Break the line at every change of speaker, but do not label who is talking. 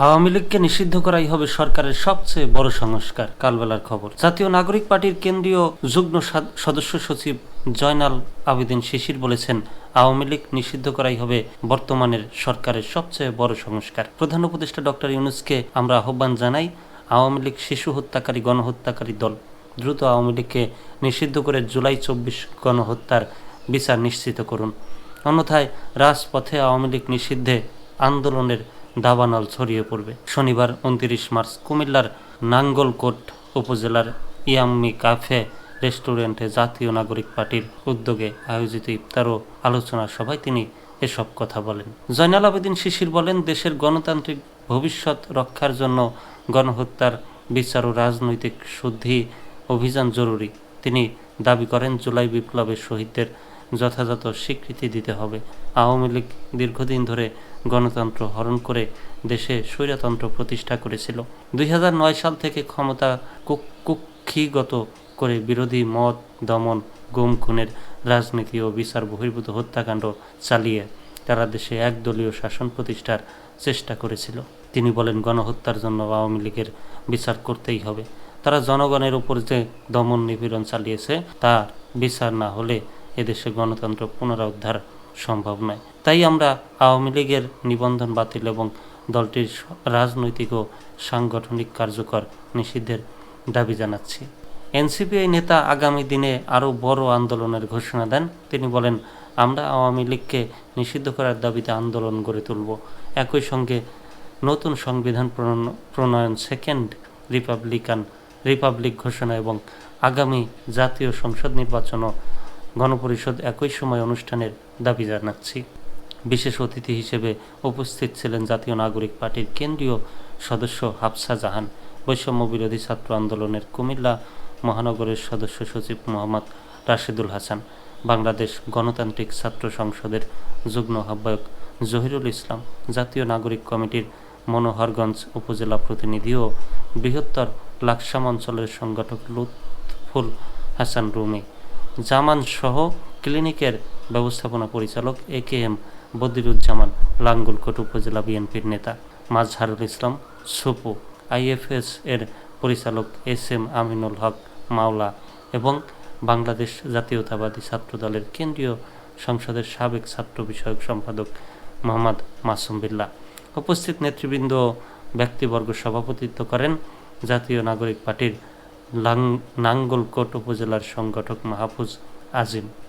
আওয়ামী লীগকে নিষিদ্ধ করাই হবে সরকারের সবচেয়ে বড় সংস্কার। কালবেলার খবর। জাতীয় নাগরিক পার্টির কেন্দ্রীয় যুগ্ম সদস্য সচিব জয়নাল আবেদিন শিশির বলেছেন, আওয়ামী লীগ নিষিদ্ধ করাই হবে বর্তমানের সরকারের সবচেয়ে বড় সংস্কার। প্রধান উপদেষ্টা ডক্টর ইউনূসকে আমরা আহ্বান জানাই, আওয়ামী লীগ শিশু হত্যাকারী গণহত্যাকারী দল। দ্রুত আওয়ামী লীগকে নিষিদ্ধ করে জুলাই ২৪ গণহত্যার বিচার নিশ্চিত করুন। অন্যথায় রাজপথে আওয়ামী লীগ নিষিদ্ধে আন্দোলনের দাবানল ছড়িয়ে পড়বে। শনিবার ২৯ মার্চ কুমিল্লার নাঙ্গলকোট উপজেলার ইয়াম্মি কাফে রেস্টুরেন্টে জাতীয় নাগরিক পার্টির উদ্যোগে আয়োজিত ইফতার ও আলোচনা সভায় তিনি এসব কথা বলেন। জয়নাল আবেদিন শিশির বলেন, দেশের গণতান্ত্রিক ভবিষ্যৎ রক্ষার জন্য গণহত্যার বিচার ও রাজনৈতিক শুদ্ধি অভিযান জরুরি। তিনি দাবি করেন, জুলাই বিপ্লবের শহীদদের যথাযথ স্বীকৃতি দিতে হবে। আওয়ামী লীগ দীর্ঘদিন ধরে গণতন্ত্র হরণ করে দেশে স্বৈরতন্ত্র প্রতিষ্ঠা করেছিল। ২০০৯ সাল থেকে ক্ষমতা কুক্ষিগত করে বিরোধী মত দমন, গুম খুনের রাজনীতি ও বিচার বহির্ভূত হত্যাকাণ্ড চালিয়ে তারা দেশে একদলীয় শাসন প্রতিষ্ঠার চেষ্টা করেছিল। তিনি বলেন, গণহত্যার জন্য আওয়ামী লীগের বিচার করতেই হবে। তারা জনগণের উপর যে দমন নিপীড়ন চালিয়েছে তার বিচার না হলে এদেশে গণতন্ত্র পুনরুদ্ধার সম্ভব নয়। তাই আমরা আওয়ামী লীগের নিবন্ধন বাতিল এবং দলটির রাজনৈতিক ও সাংগঠনিক কার্যকর নিষিদ্ধের দাবি জানাচ্ছি। এনসিপিআই নেতা আগামী দিনে আরও বড় আন্দোলনের ঘোষণা দেন। তিনি বলেন, আমরা আওয়ামী লীগকে নিষিদ্ধ করার দাবিতে আন্দোলন গড়ে তুলব। একই সঙ্গে নতুন সংবিধান প্রণয়ন, সেকেন্ড রিপাবলিক ঘোষণা এবং আগামী জাতীয় সংসদ নির্বাচন ও গণপরিষদ একই সময় অনুষ্ঠানের দাবি জানাচ্ছি। বিশেষ অতিথি হিসেবে উপস্থিত ছিলেন জাতীয় নাগরিক পার্টির কেন্দ্রীয় সদস্য হাফসা জাহান, বৈষম্য বিরোধী ছাত্র আন্দোলনের কুমিল্লা মহানগরের সদস্য সচিব মোহাম্মদ রাশেদুল হাসান, বাংলাদেশ গণতান্ত্রিক ছাত্র সংসদের যুগ্ম আহ্বায়ক জহিরুল ইসলাম, জাতীয় নাগরিক কমিটির মনোহরগঞ্জ উপজেলা প্রতিনিধি ও বৃহত্তর লাকসাম অঞ্চলের সংগঠক লুৎফুল হাসান রুমি, জামান সহ ক্লিনিকের ব্যবস্থাপনা পরিচালক AKM বদিরুজ্জামান, লাঙ্গলকোট উপজেলা বিএনপির নেতা মাজহারুল ইসলাম সুপু, IFS এর পরিচালক SM আমিনুল হক মাওলা এবং বাংলাদেশ জাতীয়তাবাদী ছাত্র দলের কেন্দ্রীয় সংসদের সাবেক ছাত্র বিষয়ক সম্পাদক মোহাম্মদ মাসুম বিল্লাহ। উপস্থিত নেতৃবৃন্দ ও ব্যক্তিবর্গ সভাপতিত্ব করেন জাতীয় নাগরিক পার্টির নাঙ্গলকোট উপজেলার সংগঠক মাহফুজ আজিম।